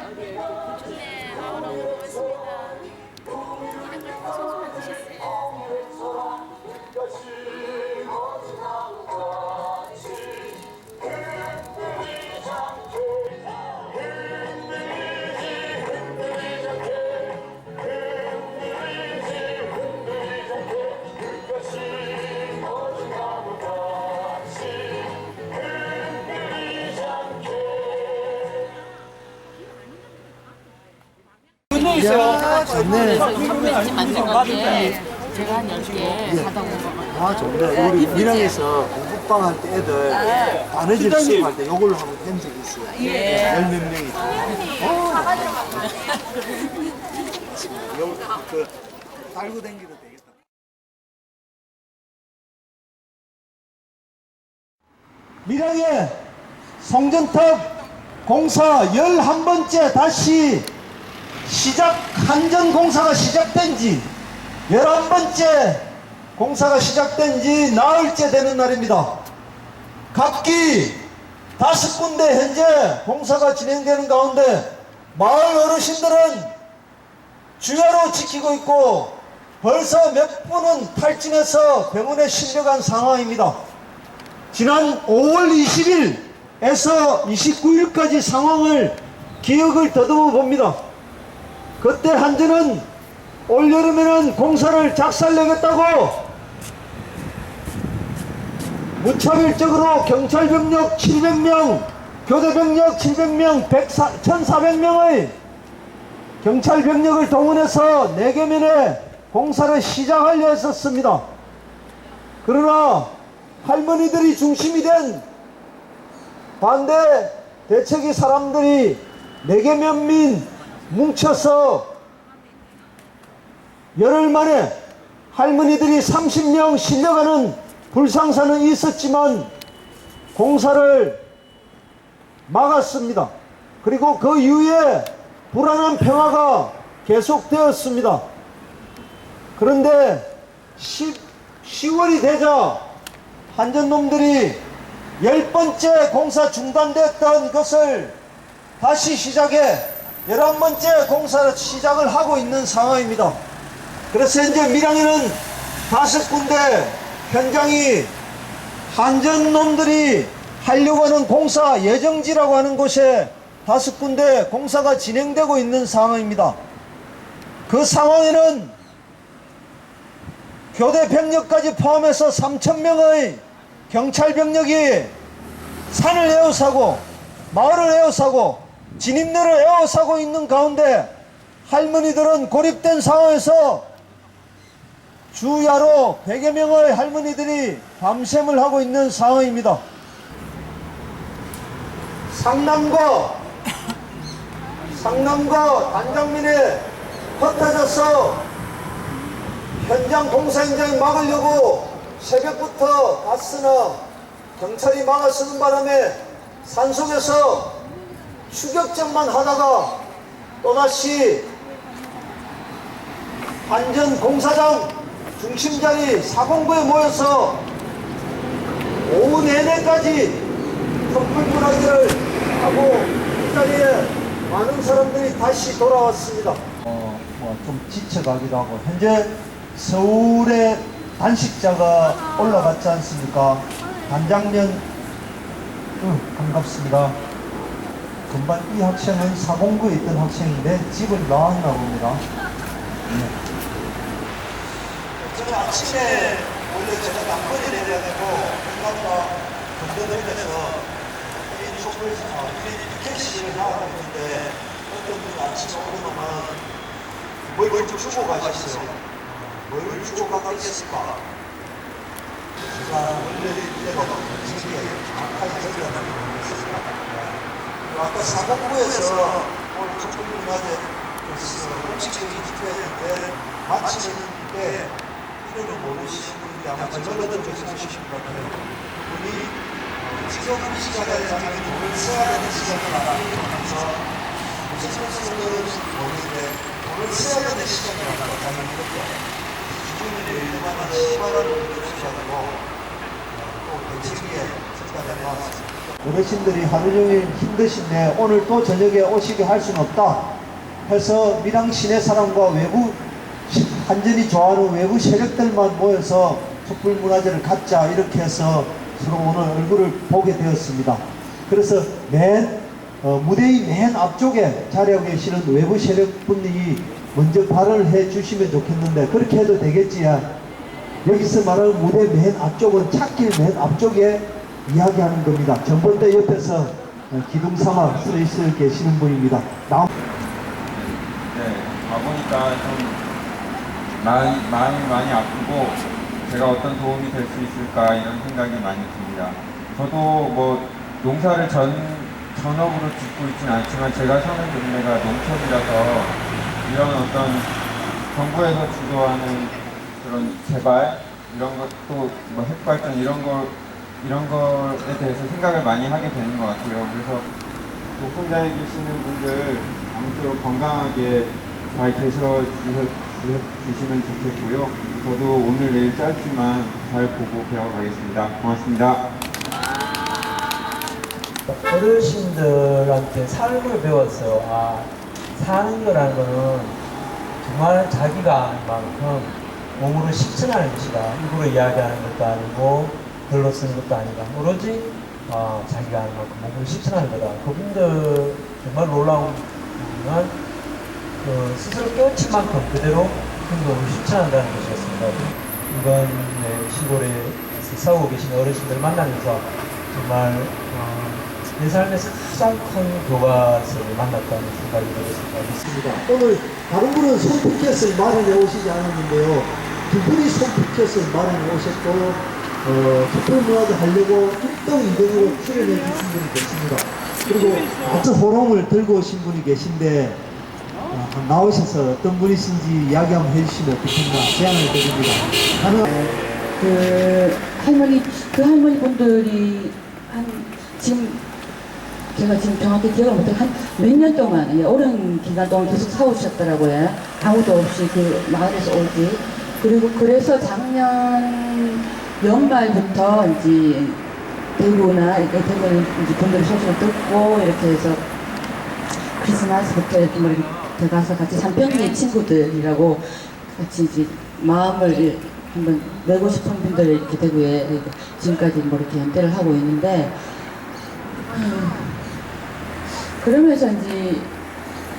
마을이에요. 또 부천에 마을하고 반갑습니다. 이런 걸 소소 만드셨어요. 야, 좋네. 지 만든 건데 제가 한 10개 받아온 거. 아, 좋네. 우리 밀양에서 공부방 할 때 애들 바느질 수업할 때 요걸로 한번 한 적이 있어요. 열 몇 명이. 그 달고 다니도 되겠다. 밀양의 송전탑 공사 11번째 다시 한전 공사가 시작된 지 11번째 공사가 시작된 지 나흘째 되는 날입니다. 각기 5군데 현재 공사가 진행되는 가운데 마을 어르신들은 주야로 지키고 있고 벌써 몇 분은 탈진해서 병원에 실려간 상황입니다. 지난 5월 20일에서 29일까지 상황을 기억을 더듬어 봅니다. 그때 한전은 올여름에는 공사를 작살내겠다고 무차별적으로 경찰병력 700명, 교대병력 700명, 1400명의 경찰병력을 동원해서 내개면에 공사를 시작하려 했었습니다. 그러나 할머니들이 중심이 된 반대 대책의 사람들이 내개면민 뭉쳐서 열흘 만에 할머니들이 30명 실려가는 불상사는 있었지만 공사를 막았습니다. 그리고 그 이후에 불안한 평화가 계속되었습니다. 그런데 10월이 되자 한전놈들이 10번째 공사 중단됐던 것을 다시 시작해 11번째 공사를 시작을 하고 있는 상황입니다. 그래서 현재 밀양에는 5군데 현장이 한전놈들이 하려고 하는 공사 예정지라고 하는 곳에 5군데 공사가 진행되고 있는 상황입니다. 그 상황에는 교대 병력까지 포함해서 3,000명의 경찰 병력이 산을 에워싸고 마을을 에워싸고 진입로를 에워싸고 있는 가운데 할머니들은 고립된 상황에서 주야로 100여 명의 할머니들이 밤샘을 하고 있는 상황입니다. 상남과 단장민에 흩어져서 현장 공사 현장을 막으려고 새벽부터 가스나 경찰이 막아서는 바람에 산속에서 추격전만 하다가 또다시 한전 공사장 중심자리 사공부에 모여서 오후 내내까지 촛불문화제를 하고 이 자리에 많은 사람들이 다시 돌아왔습니다. 좀 지쳐가기도 하고 현재 서울에 단식자가 올라갔지 않습니까? 단장면 반갑습니다. 금방 이 학생은 사공부에 있던 학생인데 집을 나왔나 봅니다. 네. 저는 아침에 원래 제가 남권에 내려야 되고 생각과 건너들면서 이 촛불 피켓식을 하고 있는데 어떤 분이 아침에 오르면 뭘 주고 가셨어요. 뭘 주고 가겠습니까? 제가 원래 이때가 지금 정확하게 기억이 안 나는 아까 사공부에서 오늘 촛불문화제 공식적인 집회인데 마치는 때 이름을 모르시는 분이 아마 저절로들 계시신 것 같아요. 그분이 지금 이 시간에 자기는 돈을 써야 되는 시간을 알아보면서 무슨 선수들은 모르는데 돈을 써야 되는 시간이 왔다고 자기는 그렇게 주주민의 일만한 10만 원을 주셔가지고 또 대책위에 축하드려 나왔습니다. 어르신들이 하루 종일 힘드신데 오늘 또 저녁에 오시게 할 수는 없다 해서 밀양 시내 사람과 외부 한전이 좋아하는 외부 세력들만 모여서 촛불 문화제를 갖자 이렇게 해서 서로 오늘 얼굴을 보게 되었습니다. 그래서 무대의 맨 앞쪽에 자리하고 계시는 외부 세력분들이 먼저 발언을 해 주시면 좋겠는데 그렇게 해도 되겠지야. 여기서 말하는 무대 맨 앞쪽은 찾길 맨 앞쪽에 이야기하는 겁니다. 전봇대 옆에서 기둥 삼아 서 있어 계시는 분입니다. 네, 가보니까 좀 마음이 많이 아프고 제가 어떤 도움이 될 수 있을까 이런 생각이 많이 듭니다. 저도 뭐 농사를 전업으로 짓고 있진 않지만 제가 사는 동네가 농촌이라서 이런 어떤 정부에서 주도하는 그런 개발 이런 것도 뭐 핵발전 이런 거에 대해서 생각을 많이 하게 되는 것 같아요. 그래서 독분자에 계시는 분들 아무쪼록 건강하게 잘 계셔 주시면 좋겠고요. 저도 오늘 내일 짧지만 잘 보고 배워가겠습니다. 고맙습니다. 어르신들한테 삶을 배웠어요. 사는 거라는 거는 정말 자기가 아는 만큼 몸으로 실천하는 것이다. 입으로 이야기하는 것도 아니고 글로 쓰는 것도 아니다. 오로지 자기가 아는 만큼 몸으로 실천하는 거다. 그분들 정말 놀라운 부분은 스스로 깨우친 만큼 그대로 행동을 실천한다는 것이었습니다. 이번 시골에서 싸우고 계신 어르신들 만나면서 정말 내 삶에서 가장 큰 교과서를 만났다는 생각이 들었습니다. 오늘 다른 분은 손피켓을 마련해 오시지 않았는데요. 두 분이 손피켓을 마련해 오셨고 촛불 문화제 하려고 1등, 2등으로 출연해 주신 분이 계십니다. 그리고 아주 호롱을 들고 오신 분이 계신데 나오셔서 어떤 분이신지 이야기 한번 해주시면 어떻겠나 제안을 드립니다. 그 할머니 분들이 제가 지금 정확히 기억을 못해 한 몇 년 동안 오랜 기간 동안 계속 사오셨더라고요. 아무도 없이 그 마을에서 오지. 그리고 그래서 작년 연말부터 이제 대구나 이렇게 대구는 이제 분들이 소식을 듣고 이렇게 해서 크리스마스부터 이렇게 뭐 들어가서 같이 산병리 친구들이라고 같이 이제 마음을 한번 내고 싶은 분들 이렇게 대구에 지금까지 뭐 이렇게 연대를 하고 있는데 그러면서 이제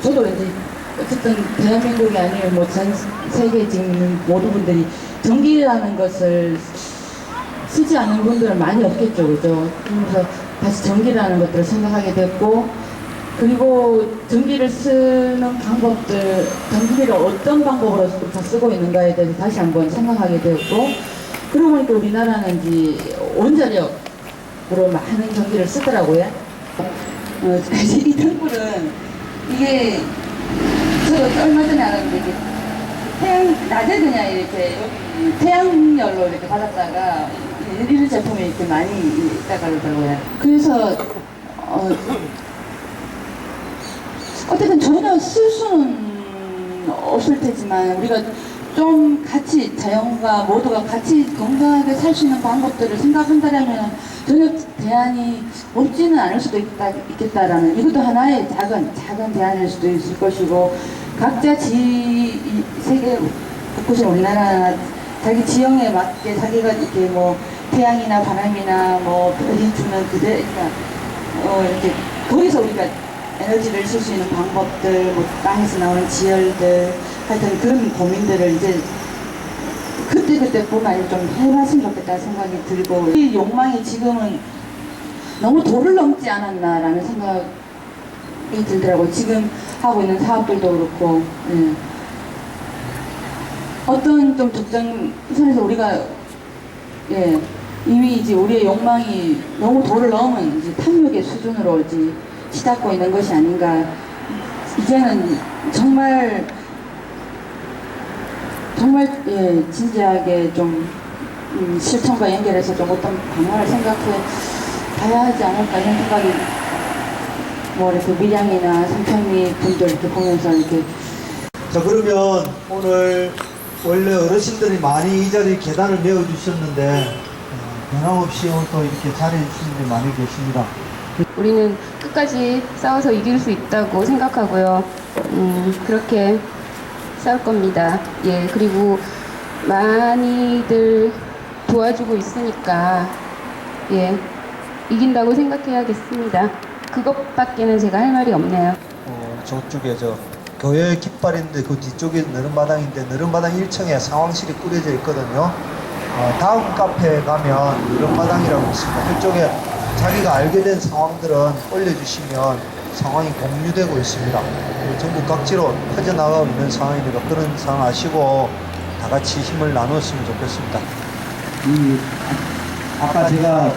저도 이제 어쨌든 대한민국이 아니면 뭐 전 세계 지금 있는 모든 분들이 전기라는 것을 쓰지 않는 분들은 많이 없겠죠, 그죠? 그래서 다시 전기라는 것들을 생각하게 됐고, 그리고 전기를 쓰는 방법들, 전기를 어떤 방법으로 다 쓰고 있는가에 대해서 다시 한번 생각하게 되었고, 그러고 보니까 우리나라는 이제 원자력으로 많은 전기를 쓰더라고요. 이 등불은 이게 저도 얼마 전에 알았는데 이게 낮에 그냥 이렇게 태양열로 이렇게 받았다가 이런 제품이 이렇게 많이 있다가 그러더라고요. 그래서 어쨌든 전혀 쓸 수는 없을 테지만 우리가 좀 같이 자연과 모두가 같이 건강하게 살 수 있는 방법들을 생각한다면 전혀 대안이 없지는 않을 수도 있겠다라는 이것도 하나의 작은 대안일 수도 있을 것이고 각자 세계 곳곳에 우리나라 자기 지형에 맞게 자기가 이렇게 뭐 태양이나 바람이나 뭐 별이 주는 그러니까 이렇게 거기서 우리가 에너지를 쓸 수 있는 방법들, 뭐 땅에서 나오는 지열들, 하여튼 그런 고민들을 이제 그때 보면 좀 해봤으면 좋겠다는 생각이 들고 이 욕망이 지금은 너무 도를 넘지 않았나라는 생각이 들더라고요. 지금 하고 있는 사업들도 그렇고 어떤 좀 특정 선에서 우리가 이미 이제 우리의 욕망이 너무 도를 넘은 이제 탐욕의 수준으로 이제 치닫고 있는 것이 아닌가. 이제는 정말 진지하게 좀 실천과 연결해서 좀 어떤 방안을 생각해 봐야 하지 않을까 이런 생각이 뭐 이렇게 밀양이나 삼평리 분들 이렇게 보면서 이렇게. 자, 그러면 오늘 원래 어르신들이 많이 이 자리에 계단을 메워주셨는데 변함없이 오늘 또 이렇게 자리해 주신 분이 많이 계십니다. 우리는 끝까지 싸워서 이길 수 있다고 생각하고요. 그렇게 싸울 겁니다. 예, 그리고 많이들 도와주고 있으니까, 예, 이긴다고 생각해야겠습니다. 그것밖에는 제가 할 말이 없네요. 저쪽에 교회 깃발인데 그 뒤쪽에 너른마당인데 너른마당 1층에 상황실이 꾸려져 있거든요. 다음 카페에 가면 너른마당이라고 있습니다. 그쪽에 자기가 알게 된 상황들은 올려주시면 상황이 공유되고 있습니다. 전국 각지로 퍼져나가고 있는 상황이니까 그런 상황 아시고 다 같이 힘을 나눴으면 좋겠습니다. 아까 제가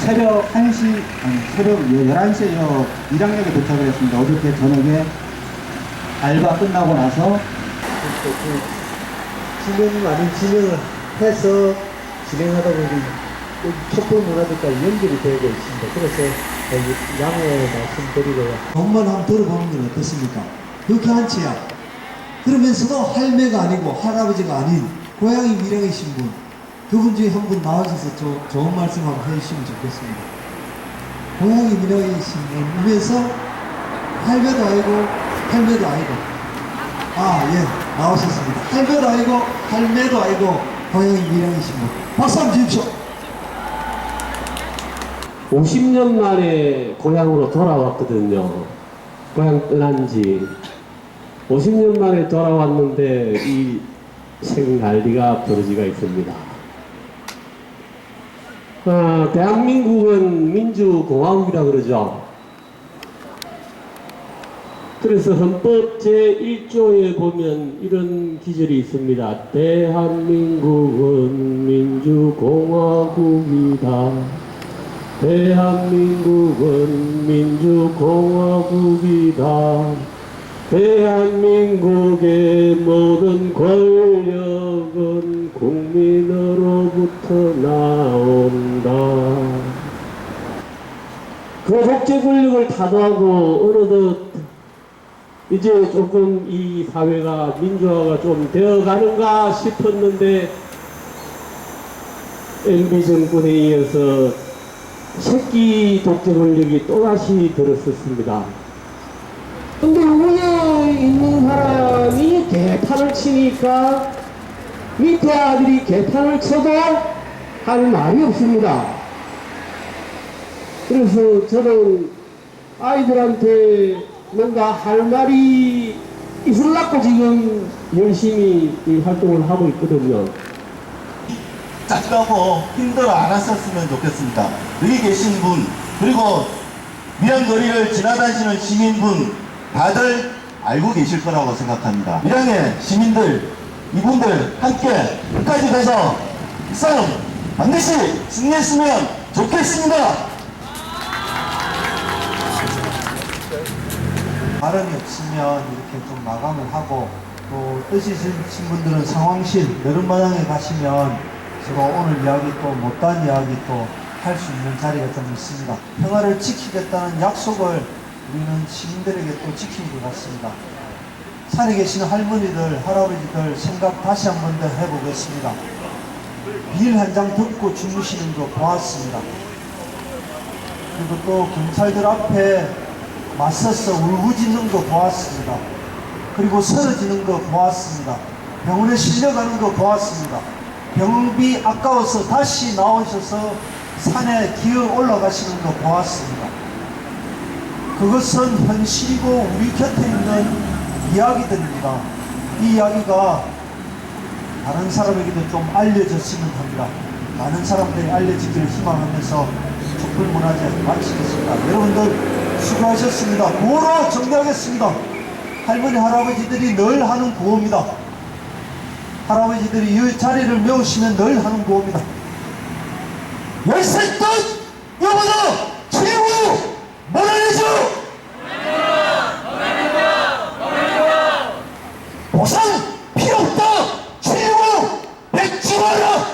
새벽 1시, 새벽 11시에 1학년에 도착을 했습니다. 어저께 저녁에 알바 끝나고 나서 진행이 아닌 진행을 해서 진행하다 보니 촛불 문화들까지 연결이 되고 있습니다. 그래서 양해 말씀드리고요. 법만 한번 들어보는 건 어떻습니까? 그렇게 한치야. 그러면서도 할매가 아니고 할아버지가 아닌 고향이 밀양이신 분, 그분 중에 한 분 나와주셔서 좋은 말씀 한번 해주시면 좋겠습니다. 고향이 밀양이신 분 위해서 할매도 아니고 할매도 아니고 예, 나오셨습니다. 할매도 아니고 할매도 아니고 고향이 밀양이신 분, 박수 한번 주십시오. 50년 만에 고향으로 돌아왔거든요. 고향 떠난 지 50년 만에 돌아왔는데 이 생난리가 벌어지가 있습니다. 대한민국은 민주공화국이라 그러죠. 그래서 헌법 제1조에 보면 이런 기절이 있습니다. 대한민국은 민주공화국이다. 대한민국은 민주공화국이다. 대한민국의 모든 권력은 국민으로부터 나온다. 그 독재 권력을 타도하고 어느덧 이제 조금 이 사회가 민주화가 좀 되어가는가 싶었는데 MB 정권에 이어서 새끼 독재 권력이 또다시 들었었습니다. 근데 위에 있는 사람이 개판을 치니까 밑에 아들이 개판을 쳐도 할 말이 없습니다. 그래서 저는 아이들한테 뭔가 할 말이 있으려고 지금 열심히 이 활동을 하고 있거든요. 짝하고 힘들어 안 하셨으면 좋겠습니다. 여기 계신 분, 그리고 밀양거리를 지나다니시는 시민분 다들 알고 계실 거라고 생각합니다. 밀양의 시민들, 이분들 함께 끝까지 가서 이 싸움 반드시 승리했으면 좋겠습니다. 발언이 없으면 이렇게 좀 마감을 하고, 또 뜻이 있으신 분들은 상황실 너른마당에 가시면 서로 오늘 이야기 또 못한 이야기 또 할 수 있는 자리가 좀 있습니다. 평화를 지키겠다는 약속을 우리는 시민들에게 또 지킨 것 같습니다. 산에 계시는 할머니들, 할아버지들 생각 다시 한 번 더 해보겠습니다. 비닐 한 장 덮고 주무시는 거 보았습니다. 그리고 또 경찰들 앞에 맞서서 울부짖는 거 보았습니다. 그리고 쓰러지는 거 보았습니다. 병원에 실려가는 거 보았습니다. 병원비 아까워서 다시 나오셔서 산에 기어 올라가시는 거 보았습니다. 그것은 현실이고 우리 곁에 있는 이야기들입니다. 이 이야기가 다른 사람에게도 좀 알려졌으면 합니다. 많은 사람들이 알려지기를 희망하면서 촛불문화제 마치겠습니다. 여러분들 수고하셨습니다. 구호로 정리하겠습니다. 할머니 할아버지들이 늘 하는 구호입니다. 할아버지들이 이 자리를 메우시면 늘 하는 구호입니다. 열쇠 뜻 여보도 최후 몰아내죠. 보상 필요 없다. 최후 백지화라.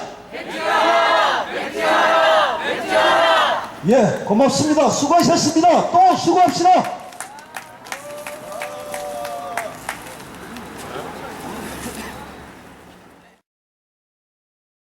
예, 고맙습니다. 수고하셨습니다. 또 수고합시다.